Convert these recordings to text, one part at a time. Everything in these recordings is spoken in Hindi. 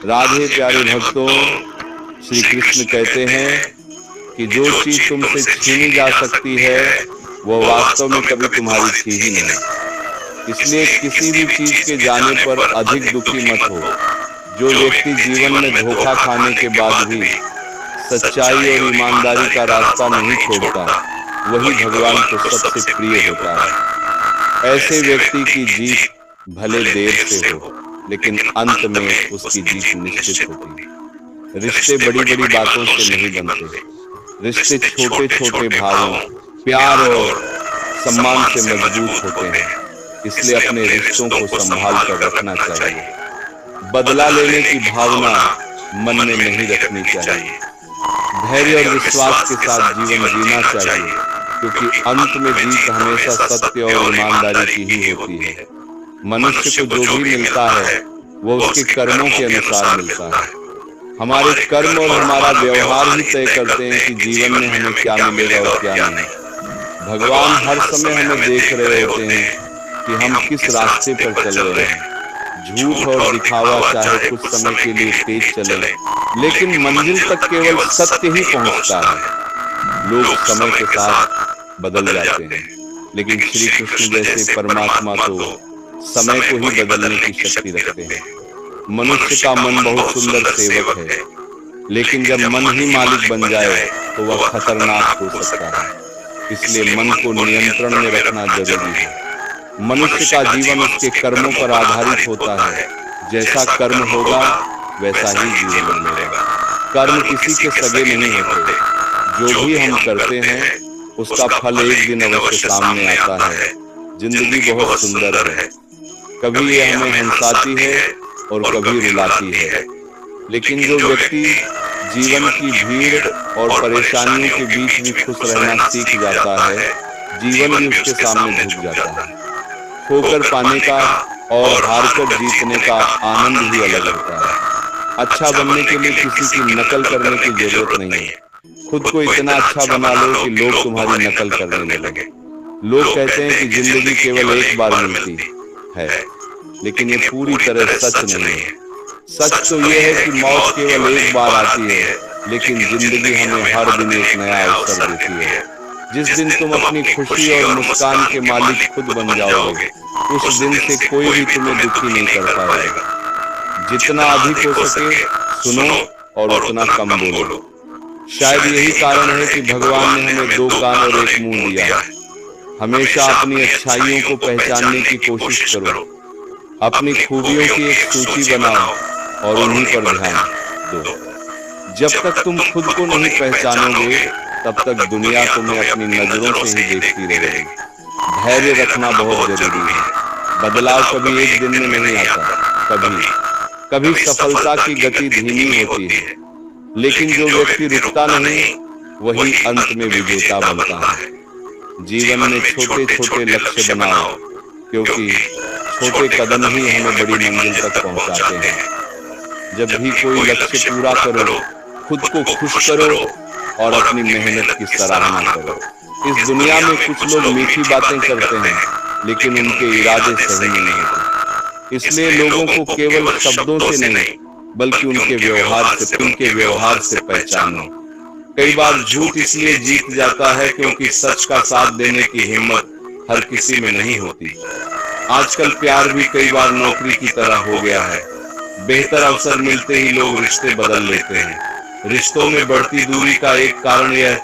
राधे प्यारे भक्तों, श्री कृष्ण कहते हैं कि जो चीज तुमसे छीनी जा सकती है वो वास्तव में कभी तुम्हारी थी ही नहीं। इसलिए किसी भी चीज के जाने पर अधिक दुखी मत हो। जो व्यक्ति जीवन में धोखा खाने के बाद भी सच्चाई और ईमानदारी का रास्ता नहीं छोड़ता, वही भगवान को सबसे प्रिय होता है। ऐसे व्यक्ति की जीत भले देर से हो, लेकिन अंत में उसकी जीत निश्चित होती है। रिश्ते बड़ी बड़ी बातों से नहीं बनते। रिश्ते छोटे छोटे भावों, प्यार और सम्मान से मजबूत होते हैं। इसलिए अपने रिश्तों को संभाल कर रखना चाहिए। बदला लेने की भावना मन में नहीं रखनी चाहिए। धैर्य और विश्वास के साथ जीवन जीना चाहिए, क्योंकि अंत में जीत हमेशा सत्य और ईमानदारी की ही होती है। मनुष्य को जो भी मिलता है वो उसके कर्मों के अनुसार मिलता है। हमारे कर्म और हमारा व्यवहार ही तय करते हैं कि जीवन में हमें क्या मिलेगा और क्या नहीं। भगवान हर समय हमें देख रहे होते हैं कि हम किस रास्ते पर चल रहे हैं। झूठ और दिखावा चाहे कुछ समय के लिए तेज चले, लेकिन मंजिल तक केवल सत्य ही पहुंचता है। लोग समय के साथ बदल जाते हैं, लेकिन श्री कृष्ण जैसे परमात्मा तो समय को ही बदलने की शक्ति रखते हैं। मनुष्य का मन बहुत सुंदर सेवक है, लेकिन जब मन ही मालिक बन जाए तो वह खतरनाक हो सकता है। इसलिए मन को नियंत्रण में रखना जरूरी है। मनुष्य का जीवन उसके कर्मों पर आधारित होता है। जैसा कर्म होगा वैसा ही जीवन मिलेगा। कर्म किसी के सगे नहीं होते। जो भी हम करते हैं उसका फल एक दिन अवश्य सामने आता है। जिंदगी बहुत सुंदर है। कभी ये हमें हंसाती है और कभी रुलाती है, लेकिन जो व्यक्ति जीवन की भीड़ और परेशानियों के बीच भी खुश रहना सीख जाता है, जीवन भी उसके सामने झुक जाता है। ठोकर पाने का और हारकर जीतने का आनंद ही अलग होता है। अच्छा बनने के लिए किसी की नकल करने की जरूरत नहीं है। खुद को इतना अच्छा बना लो कि लोग तुम्हारी नकल करने लगे। लोग कहते हैं कि जिंदगी केवल एक बार मिलती है, लेकिन ये पूरी तरह सच नहीं है। सच तो ये है कि मौत केवल एक बार आती है, लेकिन जिंदगी हमें हर दिन एक नया अवसर देती है। जिस दिन तुम अपनी खुशी और मुस्कान के मालिक खुद बन जाओगे, उस दिन से कोई भी तुम्हें दुखी नहीं कर पाएगा। जितना अधिक हो सके सुनो और उतना कम बोलो। शायद यही कारण है कि भगवान ने हमें दो कान और एक मुंह दिया है। हमेशा अपनी अच्छाइयों को पहचानने की कोशिश करो। अपनी खूबियों की एक सूची बनाओ और उन्हीं पर ध्यान दो। जब तक तुम खुद को नहीं पहचानोगे, तब तक दुनिया तुम्हें अपनी नजरों से ही देखती रहेगी। धैर्य रखना बहुत जरूरी है। बदलाव कभी एक दिन में नहीं आता। कभी सफलता की गति धीमी होती है, लेकिन जो व्यक्ति रुकता नहीं वही अंत में विजेता बनता है। जीवन में छोटे छोटे लक्ष्य बनाओ, क्योंकि छोटे कदम ही हमें बड़ी मंजिल तक पहुंचाते हैं। जब भी कोई लक्ष्य पूरा करो, खुद को खुश करो और अपनी मेहनत की सराहना करो। इस दुनिया में कुछ लोग मीठी बातें करते हैं, लेकिन उनके इरादे सही नहीं होते। इसलिए लोगों को केवल शब्दों से नहीं, बल्कि उनके व्यवहार से पहचानो। कई बार झूठ इसलिए जीत जाता है क्योंकि सच का साथ देने की हिम्मत हर किसी में नहीं होती। आजकल प्यार भी कई बार नौकरी की तरह हो गया है। बेहतर अवसर मिलते ही लोग रिश्ते बदल लेते हैं। रिश्तों में बढ़ती दूरी का एक कारण यह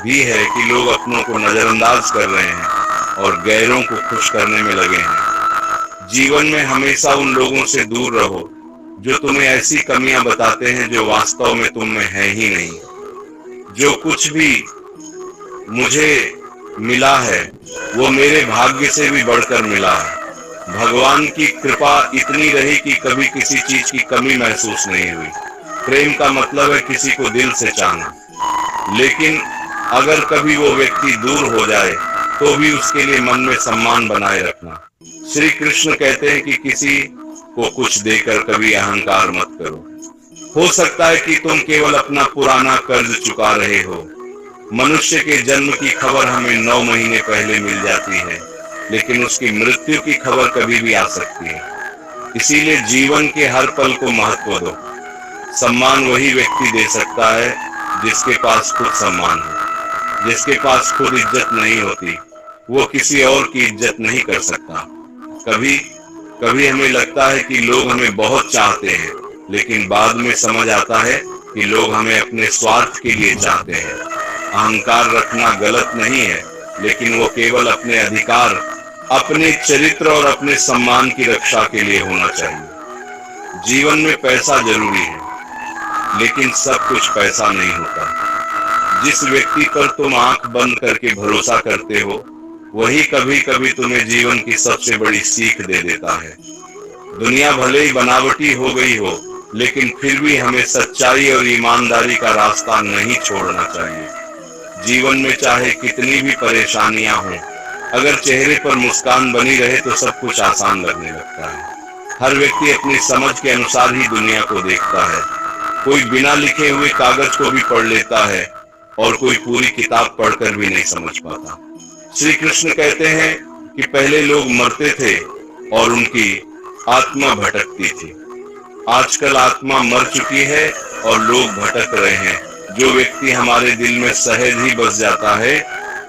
भी है कि लोग अपनों को नजरअंदाज कर रहे हैं और गैरों को खुश करने में लगे हैं। जीवन में हमेशा उन लोगों से दूर रहो जो तुम्हें ऐसी कमियां बताते हैं जो वास्तव में तुम में है ही नहीं। जो कुछ भी मुझे मिला है वो मेरे भाग्य से भी बढ़कर मिला है। भगवान की कृपा इतनी रही कि कभी किसी चीज की कमी महसूस नहीं हुई। प्रेम का मतलब है किसी को दिल से चाहना, लेकिन अगर कभी वो व्यक्ति दूर हो जाए तो भी उसके लिए मन में सम्मान बनाए रखना। श्री कृष्ण कहते हैं कि किसी को कुछ देकर कभी अहंकार मत करो। हो सकता है कि तुम केवल अपना पुराना कर्ज चुका रहे हो। मनुष्य के जन्म की खबर हमें 9 महीने पहले मिल जाती है, लेकिन उसकी मृत्यु की खबर कभी भी आ सकती है। इसीलिए जीवन के हर पल को महत्व दो। सम्मान वही व्यक्ति दे सकता है जिसके पास खुद सम्मान हो। जिसके पास खुद इज्जत नहीं होती वो किसी और की इज्जत नहीं कर सकता। कभी कभी हमें लगता है कि लोग हमें बहुत चाहते हैं, लेकिन बाद में समझ आता है कि लोग हमें अपने स्वार्थ के लिए चाहते हैं। अहंकार रखना गलत नहीं है, लेकिन वो केवल अपने अधिकार, अपने चरित्र और अपने सम्मान की रक्षा के लिए होना चाहिए। जीवन में पैसा जरूरी है, लेकिन सब कुछ पैसा नहीं होता। जिस व्यक्ति पर तुम आंख बंद करके भरोसा करते हो वही कभी कभी तुम्हें जीवन की सबसे बड़ी सीख दे देता है। दुनिया भले ही बनावटी हो गई हो, लेकिन फिर भी हमें सच्चाई और ईमानदारी का रास्ता नहीं छोड़ना चाहिए। जीवन में चाहे कितनी भी परेशानियां हों, अगर चेहरे पर मुस्कान बनी रहे तो सब कुछ आसान लगने लगता है। हर व्यक्ति अपनी समझ के अनुसार ही दुनिया को देखता है। कोई बिना लिखे हुए कागज को भी पढ़ लेता है और कोई पूरी किताब पढ़कर भी नहीं समझ पाता। श्री कृष्ण कहते हैं कि पहले लोग मरते थे और उनकी आत्मा भटकती थी। आजकल आत्मा मर चुकी है और लोग भटक रहे हैं। जो व्यक्ति हमारे दिल में सहज ही बस जाता है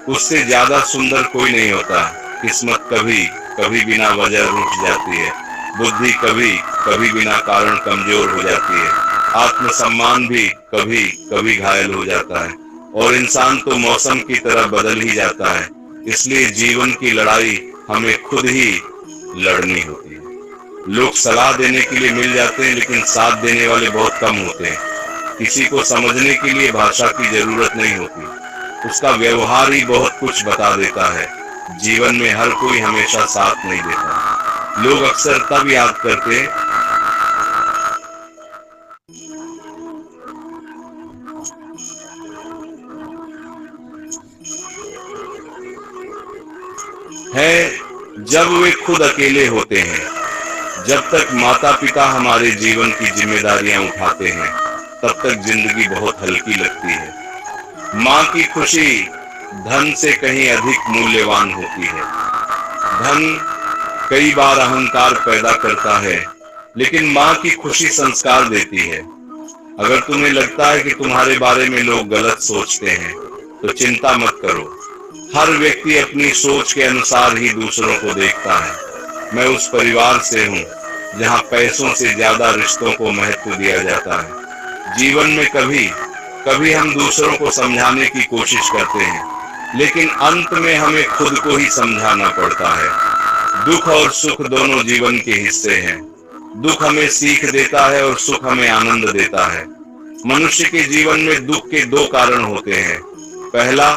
उससे ज्यादा सुंदर कोई नहीं होता। किस्मत कभी कभी बिना वजह रूठ जाती है, बुद्धि कभी कभी बिना कारण कमजोर हो जाती है, आत्मसम्मान भी कभी कभी घायल हो जाता है और इंसान तो मौसम की तरह बदल ही जाता है। इसलिए जीवन की लड़ाई हमें खुद ही लड़नी होती है। लोग सलाह देने के लिए मिल जाते हैं, लेकिन साथ देने वाले बहुत कम होते हैं। किसी को समझने के लिए भाषा की जरूरत नहीं होती, उसका व्यवहार ही बहुत कुछ बता देता है। जीवन में हर कोई हमेशा साथ नहीं देता। लोग अक्सर तब याद करते हैं जब वे खुद अकेले होते हैं। जब तक माता पिता हमारे जीवन की जिम्मेदारियां उठाते हैं तब तक जिंदगी बहुत हल्की लगती है। माँ की खुशी धन से कहीं अधिक मूल्यवान होती है। धन कई बार अहंकार पैदा करता है, लेकिन माँ की खुशी संस्कार देती है। अगर तुम्हें लगता है कि तुम्हारे बारे में लोग गलत सोचते हैं तो चिंता मत करो। हर व्यक्ति अपनी सोच के अनुसार ही दूसरों को देखता है। मैं उस परिवार से हूँ जहाँ पैसों से ज्यादा रिश्तों को महत्व दिया जाता है। जीवन में कभी कभी हम दूसरों को समझाने की कोशिश करते हैं, लेकिन अंत में हमें खुद को ही समझाना पड़ता है। दुख और सुख दोनों जीवन के हिस्से हैं। दुख हमें सीख देता है और सुख हमें आनंद देता है। मनुष्य के जीवन में दुख के दो कारण होते हैं। पहला,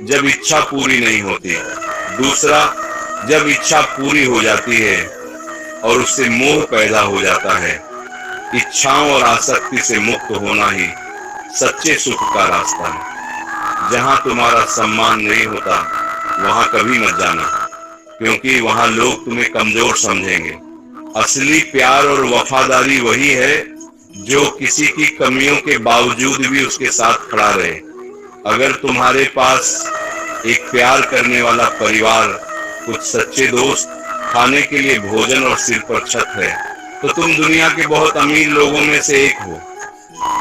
जब इच्छा पूरी नहीं होती। दूसरा, जब इच्छा पूरी हो जाती है और उससे मोह पैदा हो जाता है। इच्छाओं और आसक्ति से मुक्त होना ही सच्चे सुख का रास्ता है। जहां तुम्हारा सम्मान नहीं होता वहां कभी मत जाना, क्योंकि वहां लोग तुम्हें कमजोर समझेंगे। असली प्यार और वफादारी वही है जो किसी की कमियों के बावजूद भी उसके साथ खड़ा रहे। अगर तुम्हारे पास एक प्यार करने वाला परिवार, कुछ सच्चे दोस्त, खाने के लिए भोजन और सिर पर छत है, तो तुम दुनिया के बहुत अमीर लोगों में से एक हो।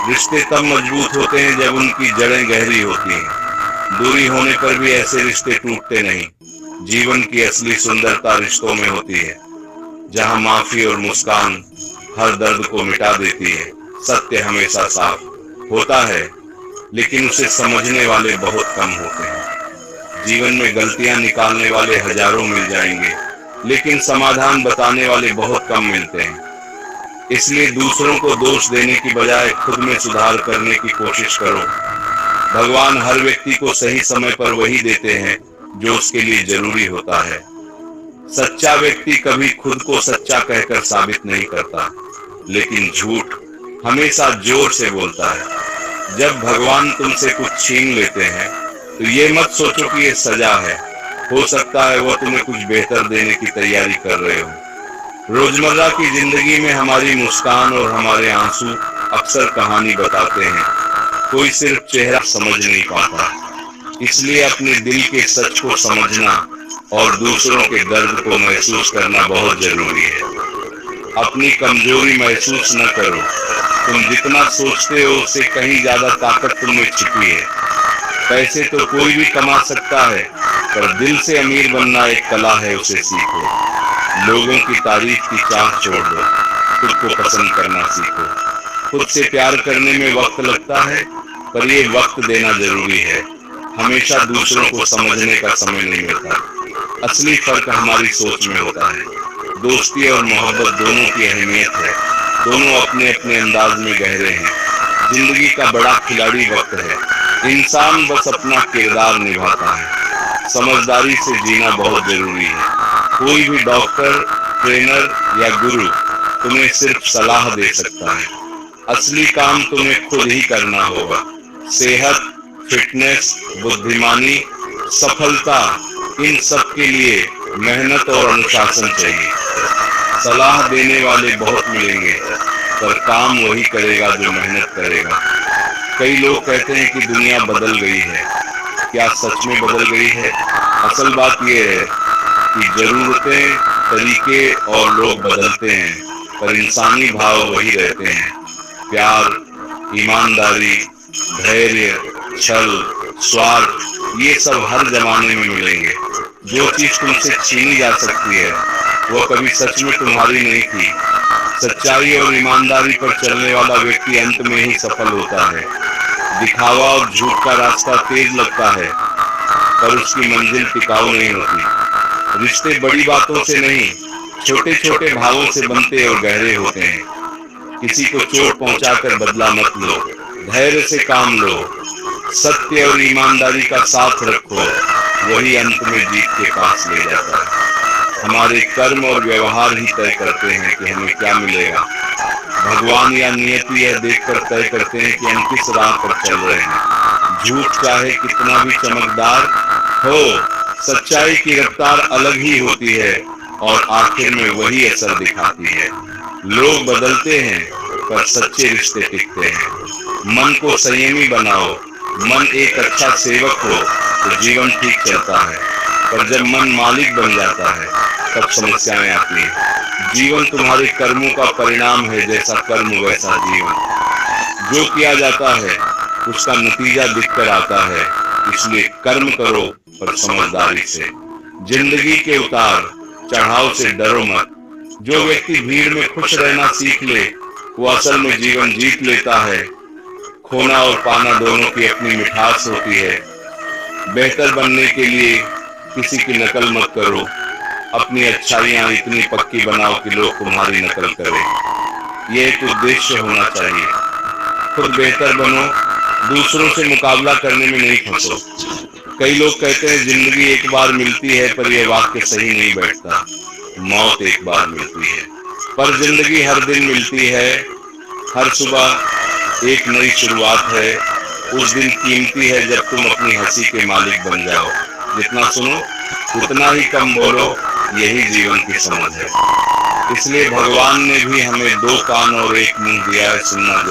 रिश्ते तब मजबूत होते हैं जब उनकी जड़ें गहरी होती हैं। दूरी होने पर भी ऐसे रिश्ते टूटते नहीं। जीवन की असली सुंदरता रिश्तों में होती है, जहां माफी और मुस्कान हर दर्द को मिटा देती है। सत्य हमेशा साफ होता है, लेकिन उसे समझने वाले बहुत कम होते हैं। जीवन में गलतियां निकालने वाले हजारों मिल जाएंगे, लेकिन समाधान बताने वाले बहुत कम मिलते हैं। इसलिए दूसरों को दोष देने की बजाय खुद में सुधार करने की कोशिश करो। भगवान हर व्यक्ति को सही समय पर वही देते हैं जो उसके लिए जरूरी होता है। सच्चा व्यक्ति कभी खुद को सच्चा कहकर साबित नहीं करता, लेकिन झूठ हमेशा जोर से बोलता है। जब भगवान तुमसे कुछ छीन लेते हैं तो ये मत सोचो कि ये सजा है। हो सकता है वो तुम्हें कुछ बेहतर देने की तैयारी कर रहे हो। रोजमर्रा की जिंदगी में हमारी मुस्कान और हमारे आंसू अक्सर कहानी बताते हैं। कोई सिर्फ चेहरा समझ नहीं पाता। इसलिए अपने दिल के सच को समझना और दूसरों के दर्द को महसूस करना बहुत जरूरी है। अपनी कमजोरी महसूस न करो। तुम जितना सोचते हो उससे कहीं ज्यादा ताकत तुम में छिपी है। पैसे तो कोई भी कमा सकता है, पर दिल से अमीर बनना एक कला है, उसे सीखो। लोगों की तारीफ की चाह छोड़ दो, खुद को पसंद करना सीखो। खुद से प्यार करने में वक्त लगता है, पर ये वक्त देना जरूरी है। हमेशा दूसरों को समझने का समय नहीं मिलता। असली फर्क हमारी सोच में होता है। दोस्ती और मोहब्बत दोनों की अहमियत है, दोनों अपने अपने अंदाज में गहरे हैं। जिंदगी का बड़ा खिलाड़ी वक्त है, इंसान बस अपना किरदार निभाता है। समझदारी से जीना बहुत जरूरी है। कोई भी डॉक्टर, ट्रेनर या गुरु तुम्हें सिर्फ सलाह दे सकता है। असली काम तुम्हें खुद ही करना होगा। सेहत, फिटनेस, बुद्धिमानी, सफलता, इन सब के लिए मेहनत और अनुशासन चाहिए। सलाह देने वाले बहुत मिलेंगे, पर काम वही करेगा जो मेहनत करेगा। कई लोग कहते हैं कि दुनिया बदल गई है। क्या सच में बदल गई है? असल बात यह है कि जरूरतें, तरीके और लोग बदलते हैं, पर इंसानी भाव वही रहते हैं। प्यार, ईमानदारी, धैर्य, छल, स्वार्थ, ये सब हर जमाने में मिलेंगे। जो चीज तुमसे छीनी जा सकती है वो कभी सच में तुम्हारी नहीं थी। सच्चाई और ईमानदारी पर चलने वाला व्यक्ति अंत में ही सफल होता है। दिखावा और झूठ का रास्ता तेज लगता है, पर उसकी मंजिल टिकाऊ नहीं होती। रिश्ते बड़ी बातों से नहीं, छोटे छोटे भावों से बनते और गहरे होते हैं। किसी को चोट पहुंचाकर बदला मत लो, धैर्य से काम लो। सत्य और ईमानदारी का साथ रखो, वही अंत में जीत के पास ले जाता है। हमारे कर्म और व्यवहार ही तय करते हैं कि हमें क्या मिलेगा। भगवान या नियति यह देखकर तय करते हैं कि हम किस राह पर चल रहे हैं। झूठ चाहे कितना भी चमकदार हो, सच्चाई की रफ्तार अलग ही होती है और आखिर में वही असर दिखाती है। लोग बदलते हैं, पर सच्चे रिश्ते टिकते हैं। मन को संयमी बनाओ। मन एक अच्छा सेवक हो तो जीवन ठीक चलता है, पर जब मन मालिक बन जाता है तब समस्याएं आती हैं। जीवन तुम्हारे कर्मों का परिणाम है, जैसा कर्म वैसा जीवन। जो किया जाता है उसका नतीजा दिखकर आता है, इसलिए कर्म करो पर समझदारी से। जिंदगी के उतार चढ़ाव से डरो मत। जो व्यक्ति भीड़ में खुश रहना सीख ले वो असल में जीवन जीत लेता है। खोना और पाना दोनों की अपनी मिठास होती है। बेहतर बनने के लिए किसी की नकल मत करो। अपनी अच्छाइयां इतनी पक्की बनाओ कि लोग तुम्हारी नकल करें। ये एक उद्देश्य होना चाहिए। खुद बेहतर बनो, दूसरों से मुकाबला करने में नहीं फंसो। कई लोग कहते हैं जिंदगी एक बार मिलती है, पर यह वाक्य सही नहीं बैठता। मौत एक बार मिलती है, पर जिंदगी हर दिन मिलती है। हर सुबह एक नई शुरुआत है। उस दिन कीमती है जब तुम अपनी हंसी के मालिक बन जाओ। जितना सुनो उतना ही कम बोलो, यही जीवन की समझ है। इसलिए भगवान ने भी हमें 2 कान और 1 मुंह दिया है, सुनना